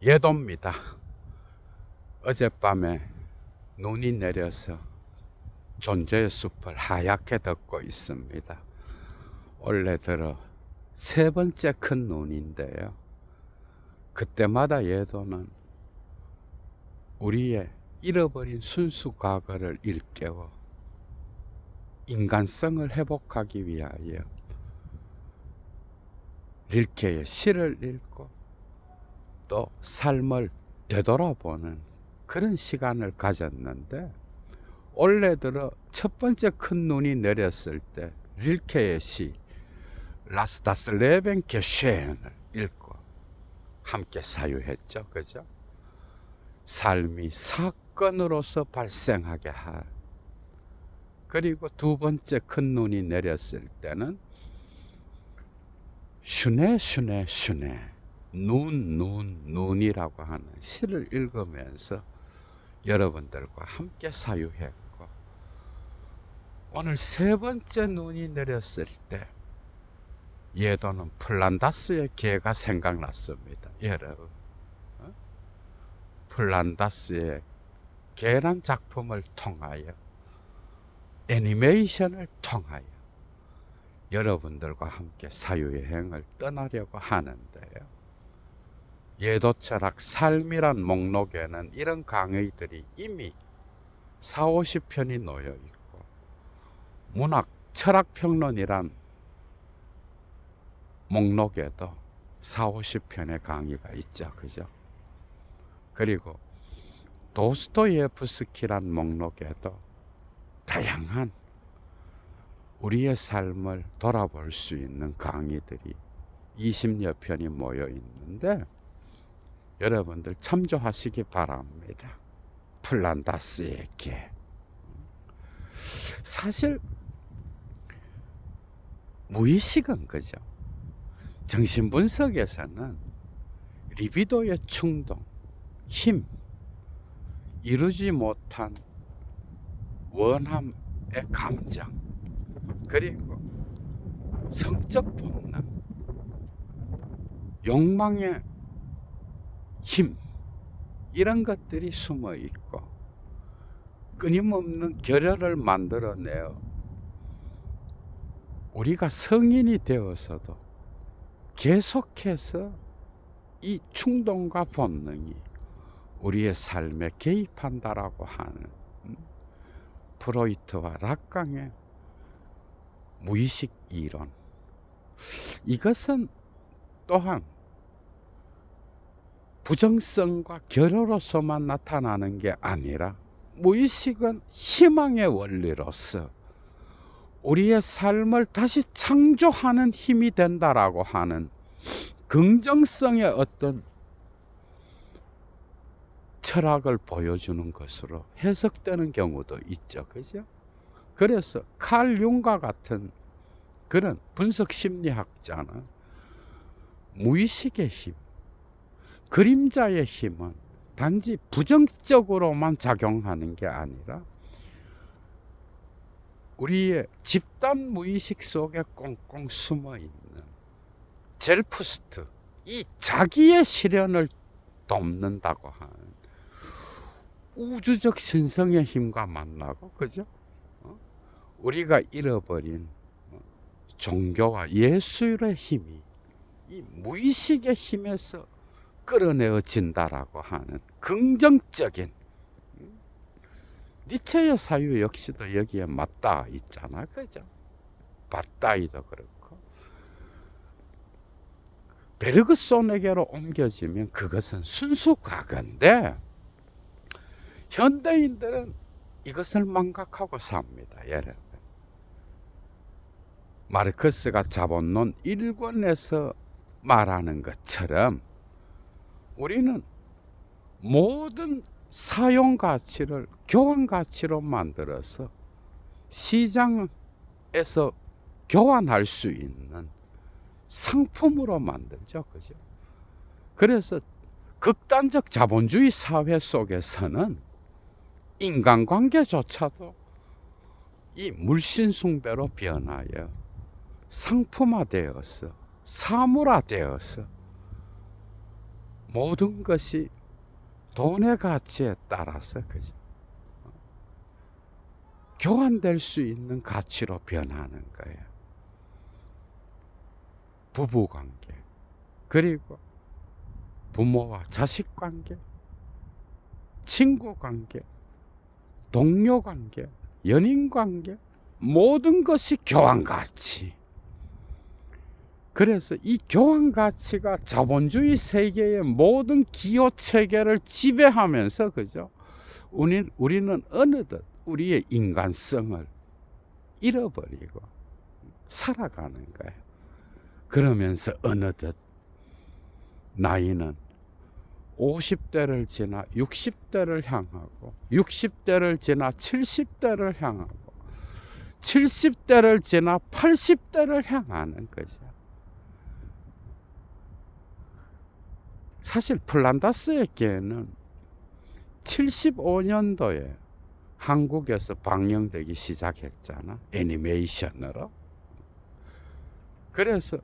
예도입니다. 어젯밤에 눈이 내려서 존재의 숲을 하얗게 덮고 있습니다. 올해 들어 세 번째 큰 눈인데요. 그때마다 예도는 우리의 잃어버린 순수 과거를 일깨워 인간성을 회복하기 위하여 릴케의 시를 읽고 또 삶을 되돌아보는 그런 시간을 가졌는데, 올해 들어 첫 번째 큰 눈이 내렸을 때 릴케의 시 라스다스 레벤 게쉐엔을 읽고 함께 사유했죠. 그죠? 삶이 사건으로서 발생하게 할. 그리고 두 번째 큰 눈이 내렸을 때는 슈네 슈네 슈네 눈이라고 하는 시를 읽으면서 여러분들과 함께 사유했고, 오늘 세 번째 눈이 내렸을 때 예도는 플란다스의 개가 생각났습니다. 여러분, 플란다스의 개란 작품을 통하여, 애니메이션을 통하여 여러분들과 함께 사유여행을 떠나려고 하는데요. 예도철학 삶이란 목록에는 이런 강의들이 이미 40-50편이 놓여 있고, 문학 철학평론이란 목록에도 40-50편의 강의가 있죠. 그죠? 그리고 도스토예프스키란 목록에도 다양한 우리의 삶을 돌아볼 수 있는 강의들이 20여 편이 모여 있는데, 여러분들 참조하시기 바랍니다. 플란다스의 개. 사실 무의식은, 그죠? 정신분석에서는 리비도의 충동, 힘, 이루지 못한 원함의 감정, 그리고 성적 본능, 욕망의 힘, 이런 것들이 숨어 있고 끊임없는 결여를 만들어내어 우리가 성인이 되어서도 계속해서 이 충동과 본능이 우리의 삶에 개입한다라고 하는 프로이트와 락강의 무의식 이론, 이것은 또한 부정성과 결여로서만 나타나는 게 아니라, 무의식은 희망의 원리로서 우리의 삶을 다시 창조하는 힘이 된다라고 하는 긍정성의 어떤 철학을 보여주는 것으로 해석되는 경우도 있죠. 그죠? 그래서 칼 융과 같은 그런 분석 심리학자는 무의식의 힘, 그림자의 힘은 단지 부정적으로만 작용하는 게 아니라 우리의 집단 무의식 속에 꽁꽁 숨어 있는 젤푸스트, 이 자기의 실현을 돕는다고 하는 우주적 신성의 힘과 만나고, 그죠? 우리가 잃어버린 종교와 예술의 힘이 이 무의식의 힘에서 끌어내어진다라고 하는 긍정적인, 니체의 사유 역시도 여기에 맞닿아 있잖아. 그죠? 바따이도 그렇고, 베르그손에게로 옮겨지면 그것은 순수 과거인데, 현대인들은 이것을 망각하고 삽니다. 여러분, 마르크스가 자본론 1권에서 말하는 것처럼 우리는 모든 사용 가치를 교환 가치로 만들어서 시장에서 교환할 수 있는 상품으로 만들죠. 그죠? 그래서 극단적 자본주의 사회 속에서는 인간관계조차도 이 물신숭배로 변하여 상품화되어서 사물화되어서 모든 것이 돈의 가치에 따라서 그죠? 교환될 수 있는 가치로 변하는 거예요. 부부관계, 그리고 부모와 자식관계, 친구관계, 동료관계, 연인관계, 모든 것이 교환가치. 그래서 이 교환가치가 자본주의 세계의 모든 기호체계를 지배하면서 그죠? 우리는 어느덧 우리의 인간성을 잃어버리고 살아가는 거예요. 그러면서 어느덧 나이는 50대를 지나 60대를 향하고 60대를 지나 70대를 향하고 70대를 지나 80대를 향하는 거죠. 사실 플란다스의 개는 75년도에 한국에서 방영되기 시작했잖아. 애니메이션으로. 그래서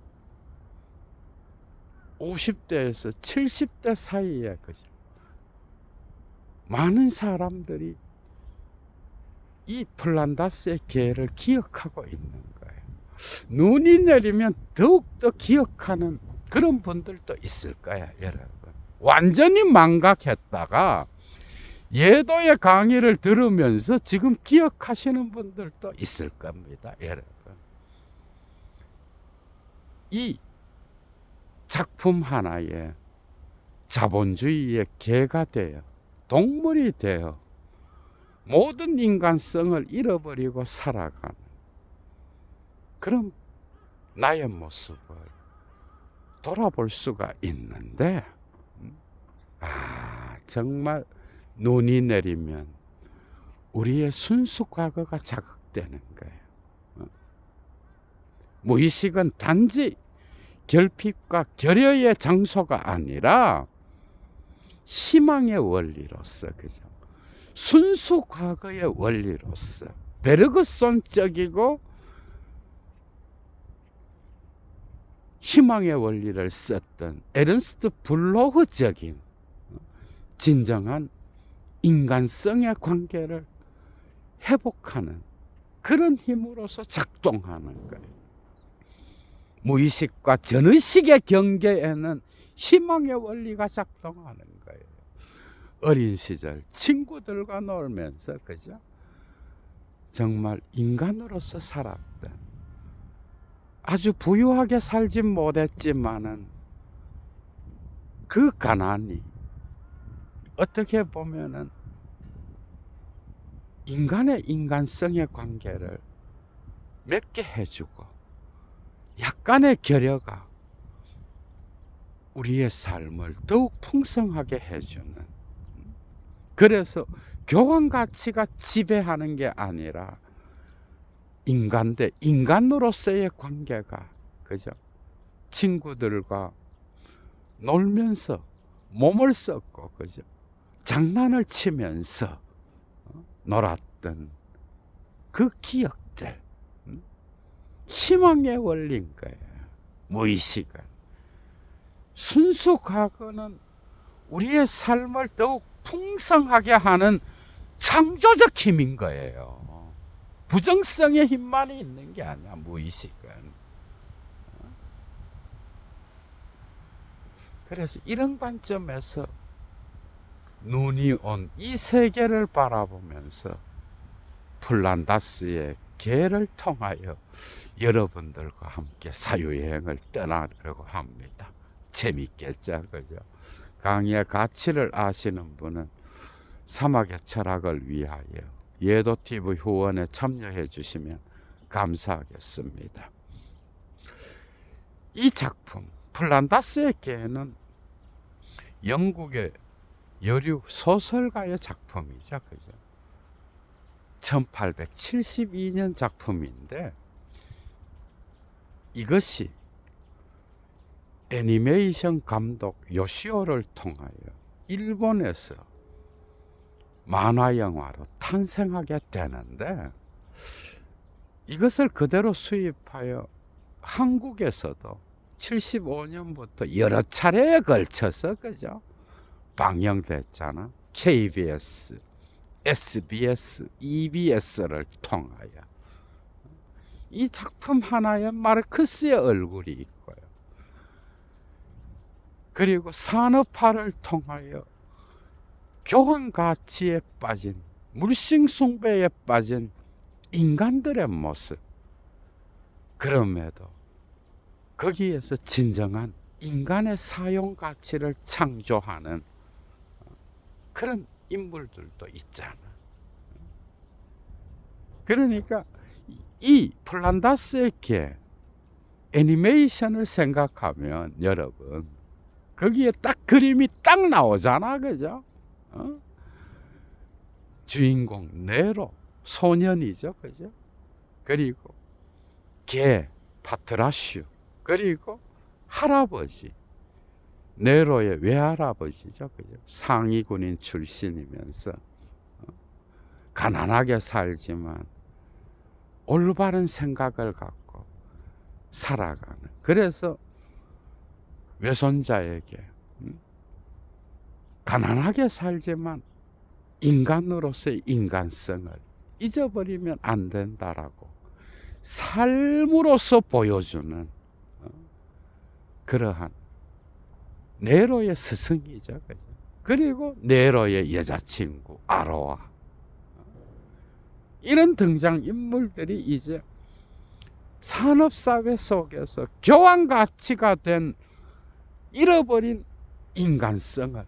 50대에서 70대 사이에 그죠? 많은 사람들이 이 플란다스의 개를 기억하고 있는 거예요. 눈이 내리면 더욱더 기억하는 그런 분들도 있을 거야, 여러분. 완전히 망각했다가 예도의 강의를 들으면서 지금 기억하시는 분들도 있을 겁니다, 여러분. 이 작품 하나에 자본주의의 개가 되어 동물이 되어 모든 인간성을 잃어버리고 살아가는 그런 나의 모습을 돌아볼 수가 있는데, 정말 눈이 내리면 우리의 순수 과거가 자극되는 거예요. 무의식은 단지 결핍과 결여의 장소가 아니라 희망의 원리로서, 그죠? 순수 과거의 원리로서 베르그손적이고 희망의 원리를 썼던 에른스트 블로흐적인 진정한 인간성의 관계를 회복하는 그런 힘으로서 작동하는 거예요. 무의식과 전의식의 경계에는 희망의 원리가 작동하는 거예요. 어린 시절 친구들과 놀면서 그죠? 정말 인간으로서 살았던, 아주 부유하게 살진 못했지만은 그 가난이 어떻게 보면은 인간의 인간성의 관계를 맺게 해주고 약간의 결여가 우리의 삶을 더욱 풍성하게 해주는, 그래서 교환 가치가 지배하는 게 아니라 인간 대 인간으로서의 관계가, 그죠? 친구들과 놀면서 몸을 썼고, 그죠? 장난을 치면서 놀았던 그 기억들, 희망의 원리인 거예요. 무의식은. 순수 과거는 우리의 삶을 더욱 풍성하게 하는 창조적 힘인 거예요. 부정성의 힘만이 있는 게 아니야, 무의식은. 그래서 이런 관점에서 눈이 온 이 세계를 바라보면서 플란다스의 개를 통하여 여러분들과 함께 사유여행을 떠나려고 합니다. 재밌겠죠, 그죠? 강의의 가치를 아시는 분은 사막의 철학을 위하여 예도TV 후원에 참여해 주시면 감사하겠습니다. 이 작품 플란다스의 개는 영국의 여류 소설가의 작품이죠, 그죠? 1872년 작품인데 이것이 애니메이션 감독 요시오를 통하여 일본에서 만화 영화로 탄생하게 되는데, 이것을 그대로 수입하여 한국에서도 1975년부터 여러 차례에 걸쳐서 그죠? 방영됐잖아. KBS, SBS, EBS를 통하여 이 작품 하나에 마르크스의 얼굴이 있고요. 그리고 산업화를 통하여 교환 가치에 빠진, 물씬 숭배에 빠진 인간들의 모습. 그럼에도 거기에서 진정한 인간의 사용 가치를 창조하는 그런 인물들도 있잖아. 그러니까 이 플란다스의 개 애니메이션을 생각하면 여러분 거기에 딱 그림이 딱 나오잖아, 그죠? 주인공 네로 소년이죠, 그죠? 그리고 개 파트라슈, 그리고 할아버지 네로의 외할아버지죠, 그죠? 상위 군인 출신이면서 가난하게 살지만 올바른 생각을 갖고 살아가는. 그래서 외손자에게 가난하게 살지만 인간으로서의 인간성을 잊어버리면 안 된다라고 삶으로서 보여주는 그러한 네로의 스승이죠. 그리고 네로의 여자친구 아로아, 이런 등장인물들이 이제 산업사회 속에서 교환 가치가 된 잃어버린 인간성을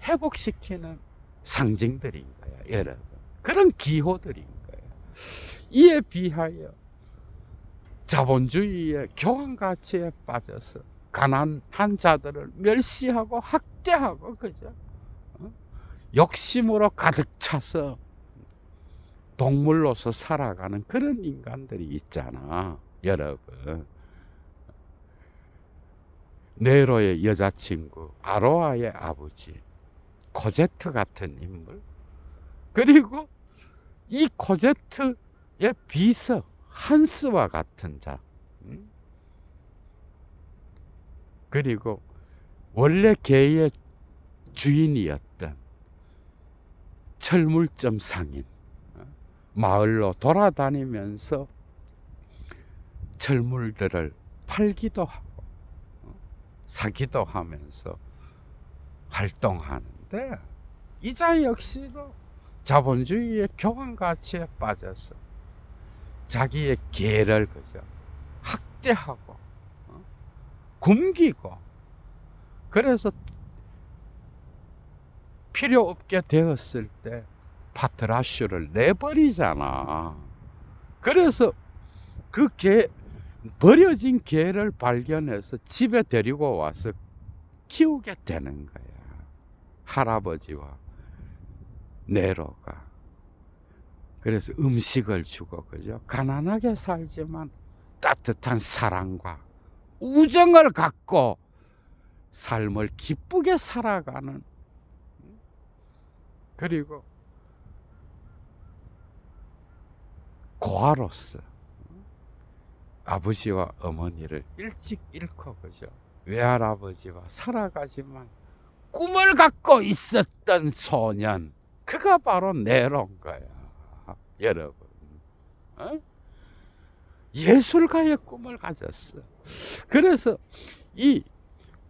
회복시키는 상징들인 거야, 여러분. 그런 기호들인 거야. 이에 비하여 자본주의의 교환 가치에 빠져서 가난한 자들을 멸시하고 학대하고, 그죠? 욕심으로 가득 차서 동물로서 살아가는 그런 인간들이 있잖아, 여러분. 네로의 여자친구 아로아의 아버지 코제트 같은 인물, 그리고 이 코제트의 비서 한스와 같은 자, 그리고 원래 개의 주인이었던 철물점 상인, 마을로 돌아다니면서 철물들을 팔기도 하고 사기도 하면서 활동하는데, 이 자 역시도 자본주의의 교환 가치에 빠져서 자기의 개를 그저 학대하고 굶기고, 그래서 필요 없게 되었을 때 파트라슈를 내버리잖아. 그래서 그 개, 버려진 개를 발견해서 집에 데리고 와서 키우게 되는 거야, 할아버지와 네로가. 그래서 음식을 주고, 그죠? 가난하게 살지만 따뜻한 사랑과 우정을 갖고 삶을 기쁘게 살아가는, 그리고 고아로서 아버지와 어머니를 일찍 잃고, 그죠? 외할아버지와 살아가지만 꿈을 갖고 있었던 소년, 그가 바로 네로인 거야, 여러분. 예술가의 꿈을 가졌어. 그래서 이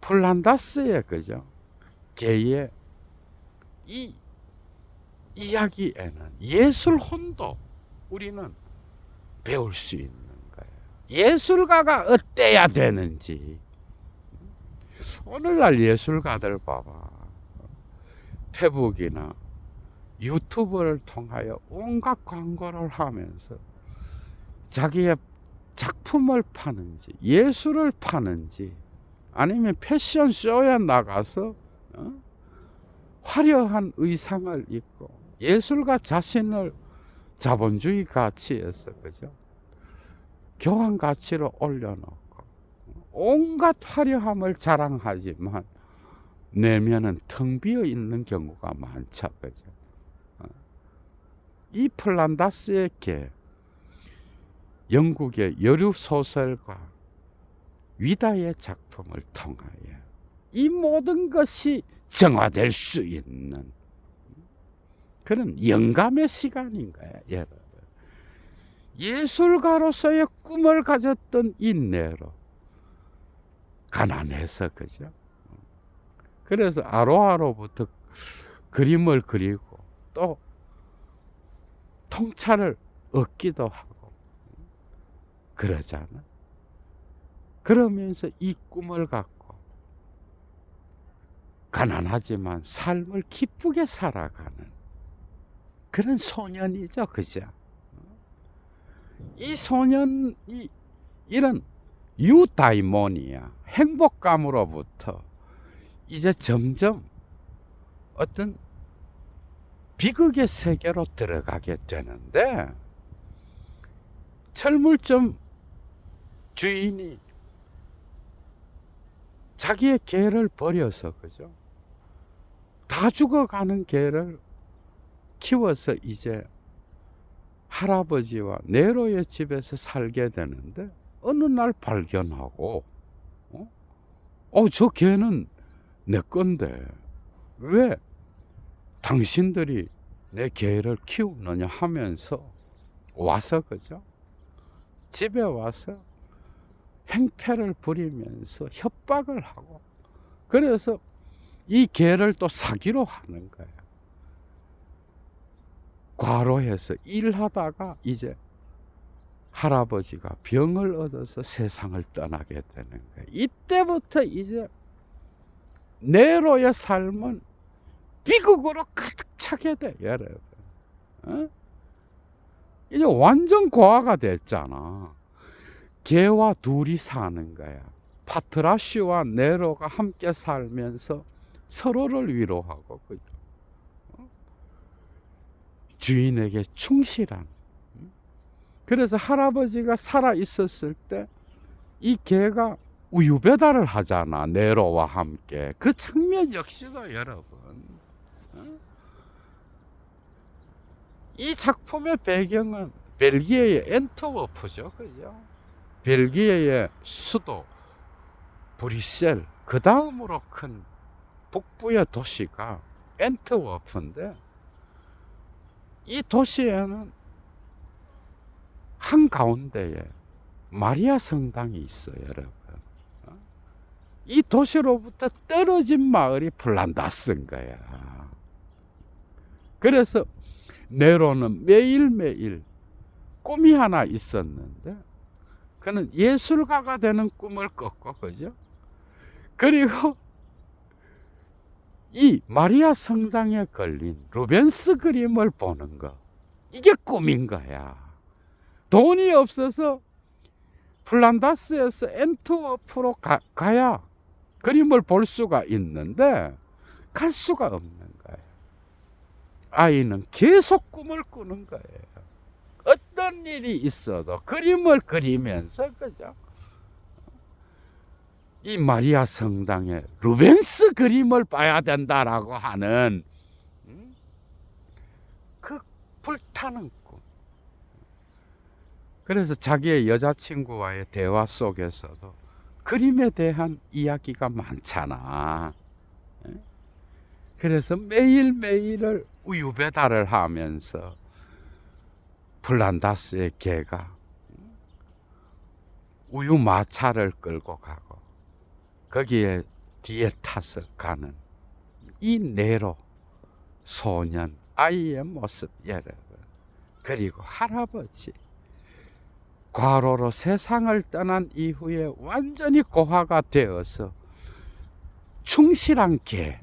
플란다스의, 그죠? 개의 이 이야기에는 예술 혼도 우리는 배울 수 있는 거예요. 예술가가 어때야 되는지. 오늘날 예술가들 봐봐. 페북이나 유튜브를 통하여 온갖 광고를 하면서 자기의 작품을 파는지, 예술을 파는지, 아니면 패션쇼에 나가서 화려한 의상을 입고 예술가 자신을 자본주의 가치에서, 그죠? 교환 가치로 올려놓고 온갖 화려함을 자랑하지만 내면은 텅 비어 있는 경우가 많죠, 그죠? 이 플란다스의 개, 영국의 여류 소설가 위다의 작품을 통하여 이 모든 것이 정화될 수 있는 그런 영감의 시간인 거예요, 여러분. 예술가로서의 꿈을 가졌던 이 네로 가난해서, 그죠? 그래서 아로하로부터 그림을 그리고 또 통찰을 얻기도 하고 그러잖아. 그러면서 이 꿈을 갖고 가난하지만 삶을 기쁘게 살아가는 그런 소년이죠, 그죠? 이 소년이 이런 유다이모니아, 행복감으로부터 이제 점점 어떤 비극의 세계로 들어가게 되는데, 철물점 주인이 자기의 개를 버려서, 그죠? 다 죽어가는 개를 키워서 이제 할아버지와 네로의 집에서 살게 되는데, 어느 날 발견하고, 저 개는 내 건데 왜 당신들이 내 개를 키우느냐 하면서 와서, 그죠? 집에 와서 행패를 부리면서 협박을 하고, 그래서 이 개를 또 사기로 하는 거야. 과로해서 일하다가 이제 할아버지가 병을 얻어서 세상을 떠나게 되는 거야. 이때부터 이제 네로의 삶은 비극으로 가득 차게 돼, 여러분. 이제 완전 고아가 됐잖아. 개와 둘이 사는 거야. 파트라시오와 네로가 함께 살면서 서로를 위로하고, 그죠? 주인에게 충실한. 그래서 할아버지가 살아 있었을 때 이 개가 우유 배달을 하잖아, 네로와 함께. 그 장면 역시도 여러분, 이 작품의 배경은 벨기에의 엔트워프죠, 그죠? 벨기에의 수도 브뤼셀, 그 다음으로 큰 북부의 도시가 엔트워프인데, 이 도시에는 한가운데에 마리아 성당이 있어요, 여러분. 이 도시로부터 떨어진 마을이 플란다스인 거야. 그래서 네로는 매일매일 꿈이 하나 있었는데, 그는 예술가가 되는 꿈을 꿨고, 그죠? 그리고 이 마리아 성당에 걸린 루벤스 그림을 보는 거, 이게 꿈인 거야. 돈이 없어서 플란다스에서 엔트워프로 가야 그림을 볼 수가 있는데 갈 수가 없는 거예요. 아이는 계속 꿈을 꾸는 거예요. 어떤 일이 있어도 그림을 그리면서, 그죠? 이 마리아 성당에 루벤스 그림을 봐야 된다라고 하는 그 불타는 꿈. 그래서 자기의 여자친구와의 대화 속에서도 그림에 대한 이야기가 많잖아. 그래서 매일매일을 우유 배달을 하면서 플란다스의 개가 우유 마차를 끌고 가고, 거기에 뒤에 타서 가는 이 네로 소년, 아이의 모습, 여러분. 그리고 할아버지, 과로로 세상을 떠난 이후에 완전히 고화가 되어서 충실한 개,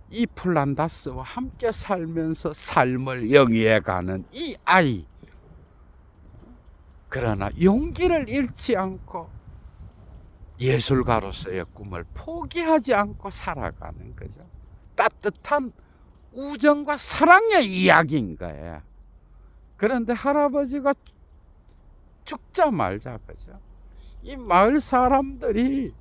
이 플란다스와 함께 살면서 삶을 영위해가는 이 아이. 그러나 용기를 잃지 않고 예술가로서의 꿈을 포기하지 않고 살아가는 거죠. 따뜻한 우정과 사랑의 이야기인 거예요. 그런데 할아버지가 죽자마자, 그죠? 이 마을 사람들이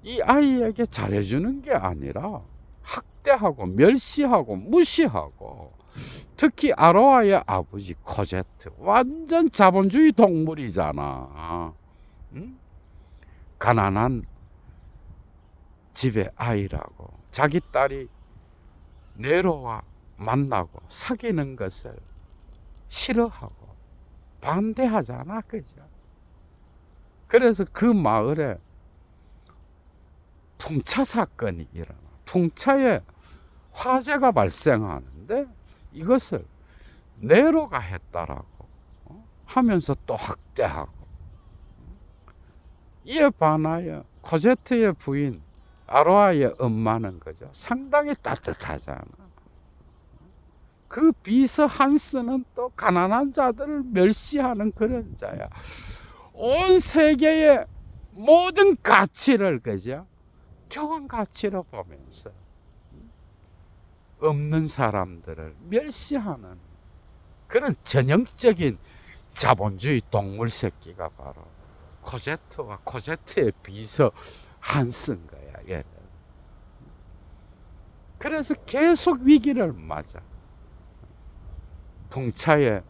이 아이에게 잘해주는 게 아니라 학대하고 멸시하고 무시하고, 특히 아로아의 아버지 코제트, 완전 자본주의 동물이잖아. 응? 가난한 집의 아이라고 자기 딸이 네로와 만나고 사귀는 것을 싫어하고 반대하잖아, 그죠? 그래서 그 마을에 풍차 사건이 일어나. 풍차에 화재가 발생하는데 이것을 네로가 했다라고 하면서 또 학대하고, 이에 반하여 코제트의 부인 아로아의 엄마는 그죠, 상당히 따뜻하잖아. 그 비서 한스는 또 가난한 자들을 멸시하는 그런 자야. 온 세계의 모든 가치를 그죠, 교환 가치로 보면서 없는 사람들을 멸시하는 그런 전형적인 자본주의 동물 새끼가 바로 코제트와 코제트의 비서 한스인 거야. 얘는. 그래서 계속 위기를 맞아. 풍차에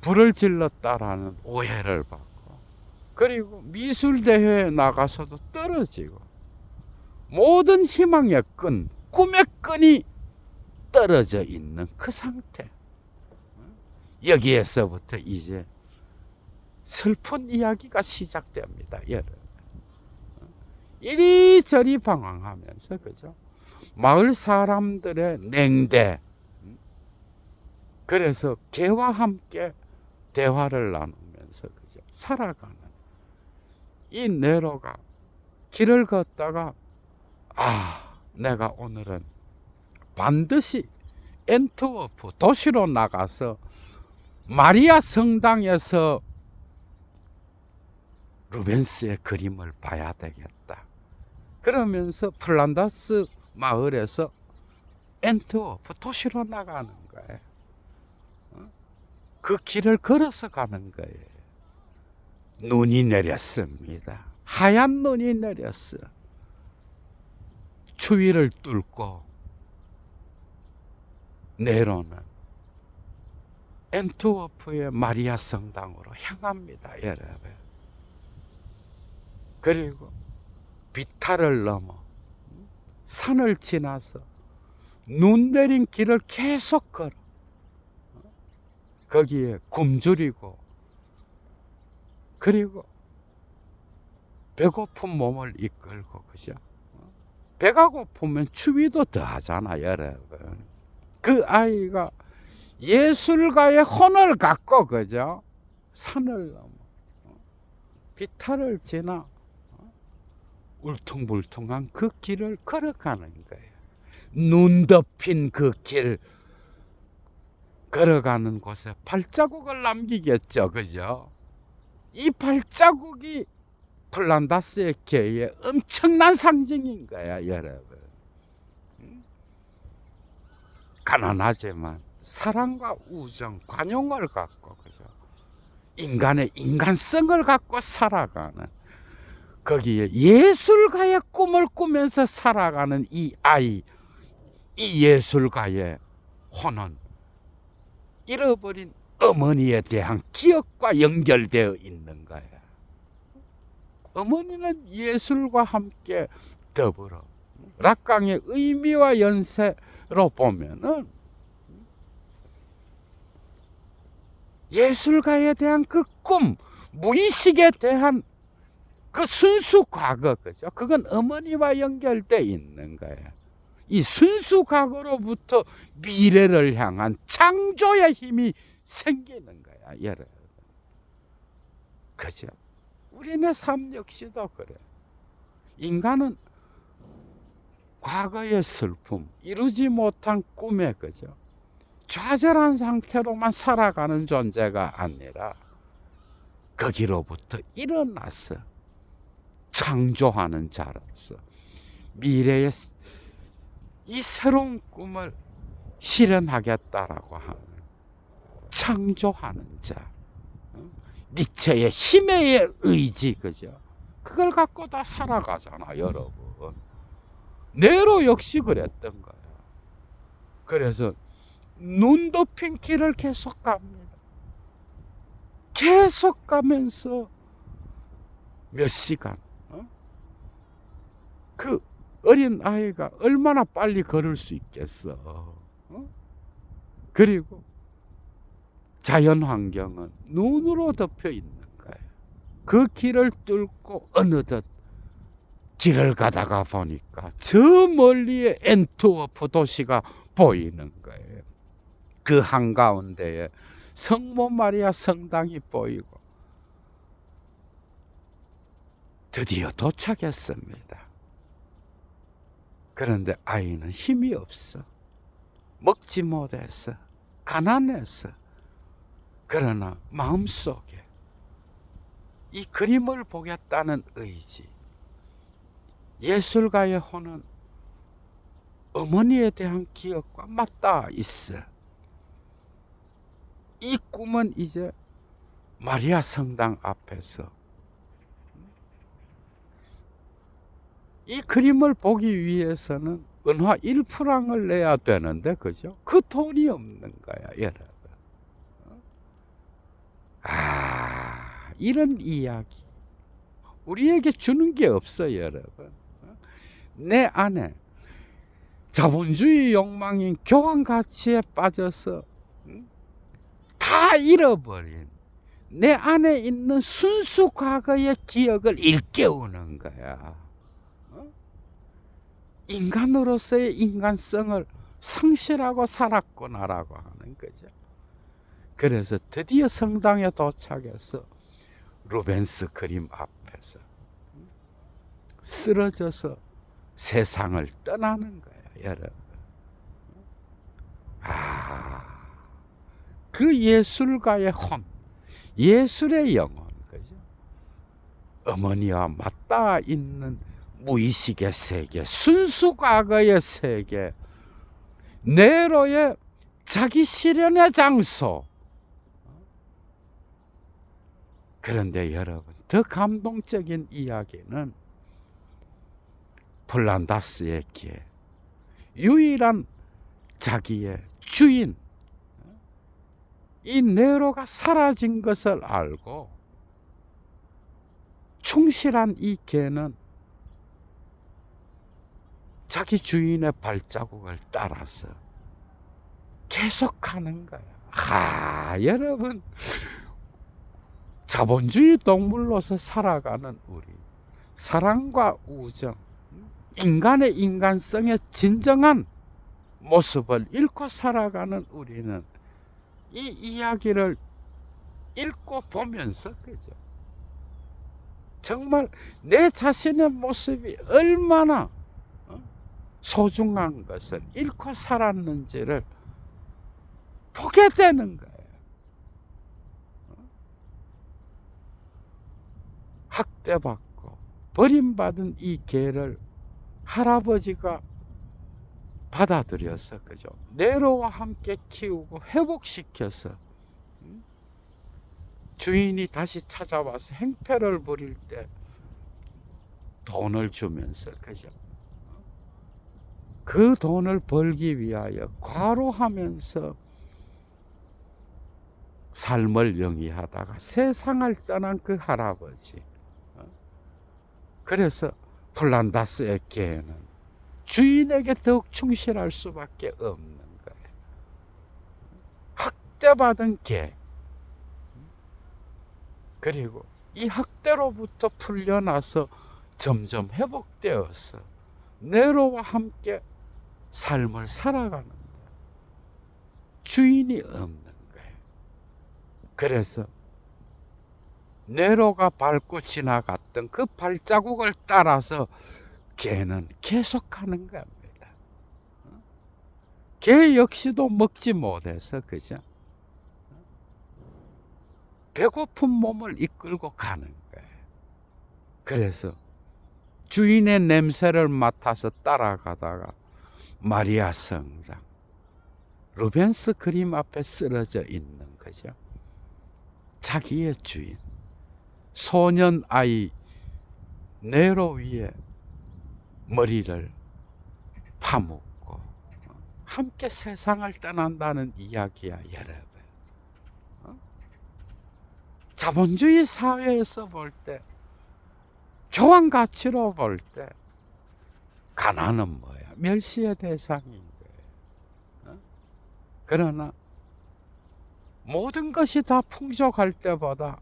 불을 질렀다라는 오해를 받고, 그리고 미술대회에 나가서도 떨어지고, 모든 희망의 끈, 꿈의 끈이 떨어져 있는 그 상태. 여기에서부터 이제 슬픈 이야기가 시작됩니다. 여러분. 이리저리 방황하면서 그죠, 마을 사람들의 냉대, 그래서 개와 함께 대화를 나누면서 그죠, 살아가는 이 네로가 길을 걷다가, 내가 오늘은 반드시 엔트워프 도시로 나가서 마리아 성당에서 루벤스의 그림을 봐야 되겠다. 그러면서 플란다스 마을에서 엔트워프 도시로 나가는 거예요. 그 길을 걸어서 가는 거예요. 눈이 내렸습니다. 하얀 눈이 내렸어. 추위를 뚫고 네로는 엔트워프의 마리아 성당으로 향합니다, 여러분. 그리고 비탈을 넘어 산을 지나서 눈 내린 길을 계속 걸어. 거기에 굶주리고, 그리고 배고픈 몸을 이끌고, 그죠? 배가 고프면 추위도 더하잖아, 여러분. 그 아이가 예술가의 혼을 갖고, 그죠, 산을 넘어 비탈을 지나 울퉁불퉁한 그 길을 걸어가는 거예요. 눈 덮인 그 길, 걸어가는 곳에 발자국을 남기겠죠, 그죠? 이 발자국이 플란다스의 개의 엄청난 상징인 거야, 여러분. 가난하지만 사랑과 우정, 관용을 갖고, 그죠, 인간의 인간성을 갖고 살아가는, 거기에 예술가의 꿈을 꾸면서 살아가는 이 아이, 이 예술가의 혼은 잃어버린 어머니에 대한 기억과 연결되어 있는 거야. 어머니는 예술과 함께 더불어 락강의 의미와 연세로 보면은 예술가에 대한 그 꿈, 무의식에 대한 그 순수 과거, 그죠? 그건 어머니와 연결되어 있는 거예요. 이 순수 과거로부터 미래를 향한 창조의 힘이 생기는 거야, 여러분. 그죠? 우리네 삶 역시도 그래. 인간은 과거의 슬픔, 이루지 못한 꿈에, 그죠, 좌절한 상태로만 살아가는 존재가 아니라 거기로부터 일어나서 창조하는 자로서 미래의 이 새로운 꿈을 실현하겠다라고 하는 창조하는 자, 니체의 힘의 의지, 그죠? 그걸 갖고 다 살아가잖아, 여러분. 네로 역시 그랬던 거야. 그래서 눈 덮인 길을 계속 갑니다. 계속 가면서 몇 시간. 그 어린 아이가 얼마나 빨리 걸을 수 있겠어. 그리고 자연 환경은 눈으로 덮여 있는 거예요. 그 길을 뚫고 어느덧 길을 가다가 보니까 저 멀리에 엔트워프 도시가 보이는 거예요. 그 한가운데에 성모 마리아 성당이 보이고 드디어 도착했습니다. 그런데 아이는 힘이 없어. 먹지 못했어. 가난했어. 그러나 마음속에 이 그림을 보겠다는 의지, 예술가의 혼은 어머니에 대한 기억과 맞닿아 있어. 이 꿈은 이제 마리아 성당 앞에서 이 그림을 보기 위해서는 은화 1프랑을 내야 되는데, 그죠? 그 돈이 없는 거야, 여러분. 이런 이야기. 우리에게 주는 게 없어요, 여러분. 내 안에 자본주의 욕망인 교환 가치에 빠져서 다 잃어버린 내 안에 있는 순수 과거의 기억을 일깨우는 거야. 인간으로서의 인간성을 상실하고 살았구나라고 하는 거죠. 그래서 드디어 성당에 도착해서 루벤스 그림 앞에서 쓰러져서 세상을 떠나는 거예요, 여러분. 그 예술가의 혼, 예술의 영혼, 그죠? 어머니와 맞닿아 있는 무의식의 세계, 순수 과거의 세계, 네로의 자기 실현의 장소. 그런데 여러분, 더 감동적인 이야기는 플란다스의 길, 유일한 자기의 주인, 이 네로가 사라진 것을 알고 충실한 이 개는 자기 주인의 발자국을 따라서 계속 가는 거야. 여러분, 자본주의 동물로서 살아가는 우리, 사랑과 우정, 인간의 인간성의 진정한 모습을 잃고 살아가는 우리는 이 이야기를 읽고 보면서, 그죠? 정말 내 자신의 모습이 얼마나 소중한 것을 잃고 살았는지를 보게 되는 거예요. 학대받고 버림받은 이 개를 할아버지가 받아들여서, 그죠? 네로와 함께 키우고 회복시켜서 주인이 다시 찾아와서 행패를 부릴 때 돈을 주면서, 그죠? 그 돈을 벌기 위하여 과로하면서 삶을 영위하다가 세상을 떠난 그 할아버지. 그래서 플란다스의 개는 주인에게 더욱 충실할 수밖에 없는 거예요. 학대받은 개. 그리고 이 학대로부터 풀려나서 점점 회복되어서 네로와 함께 삶을 살아가는데 주인이 없는 거예요. 그래서 네로가 밟고 지나갔던 그 발자국을 따라서 개는 계속 가는 겁니다. 개 역시도 먹지 못해서, 그죠? 배고픈 몸을 이끌고 가는 거예요. 그래서 주인의 냄새를 맡아서 따라가다가 마리아 성당, 루벤스 그림 앞에 쓰러져 있는 거죠. 자기의 주인, 소년 아이 네로 위에 머리를 파묻고 함께 세상을 떠난다는 이야기야, 여러분. 자본주의 사회에서 볼 때 교환 가치로 볼 때 가난은 뭐야? 멸시의 대상인 거예요. 그러나 모든 것이 다 풍족할 때보다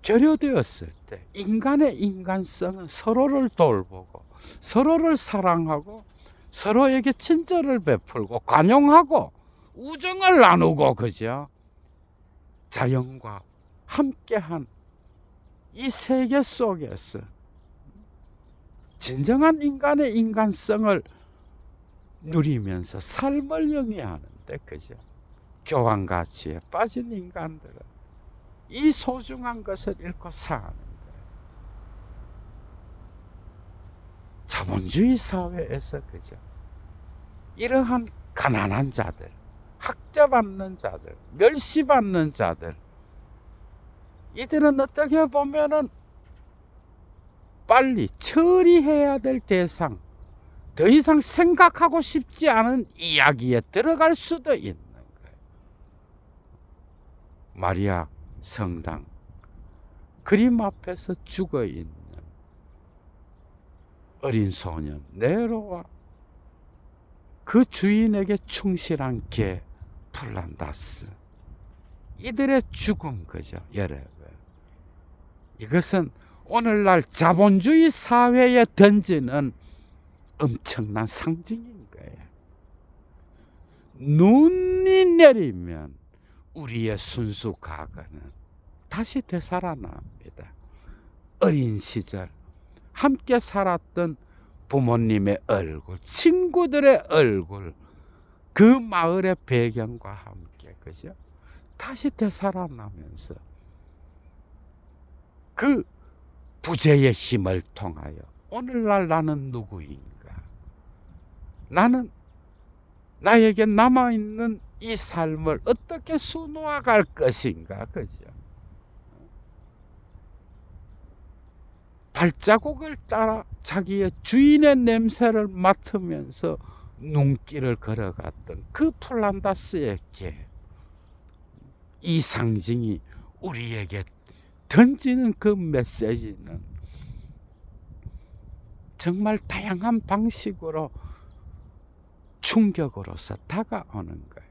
결여되었을 때 인간의 인간성은 서로를 돌보고 서로를 사랑하고 서로에게 친절을 베풀고 관용하고 우정을 나누고, 그죠? 자연과 함께한 이 세계 속에서 진정한 인간의 인간성을 누리면서 삶을 영위하는데, 그죠? 교환 가치에 빠진 인간들은 이 소중한 것을 잃고 사는 거예요. 자본주의 사회에서, 그죠? 이러한 가난한 자들, 학대받는 자들, 멸시받는 자들, 이들은 어떻게 보면은 빨리 처리해야 될 대상, 더 이상 생각하고 싶지 않은 이야기에 들어갈 수도 있는 거예요. 마리아 성당 그림 앞에서 죽어 있는 어린 소년 네로와 그 주인에게 충실한 개 플란다스, 이들의 죽음, 그죠, 여러분? 이것은 오늘날 자본주의 사회에 던지는 엄청난 상징인 거예요. 눈이 내리면 우리의 순수 과거는 다시 되살아납니다. 어린 시절 함께 살았던 부모님의 얼굴, 친구들의 얼굴, 그 마을의 배경과 함께, 그죠? 다시 되살아나면서 그 부재의 힘을 통하여 오늘날 나는 누구인가? 나는 나에게 남아있는 이 삶을 어떻게 수놓아갈 것인가? 그죠? 발자국을 따라 자기의 주인의 냄새를 맡으면서 눈길을 걸어갔던 그 플란다스에게 이 상징이 우리에게 던지는 그 메시지는 정말 다양한 방식으로 충격으로서 다가오는 거예요.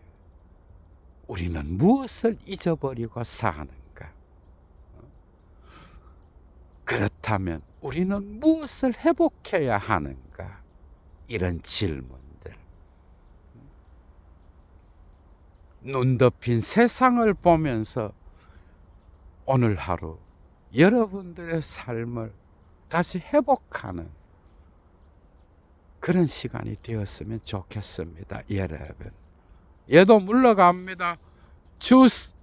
우리는 무엇을 잊어버리고 사는가? 그렇다면 우리는 무엇을 회복해야 하는가? 이런 질문들. 눈 덮인 세상을 보면서 오늘 하루 여러분들의 삶을 다시 회복하는 그런 시간이 되었으면 좋겠습니다. 여러분, 얘도 물러갑니다. 주스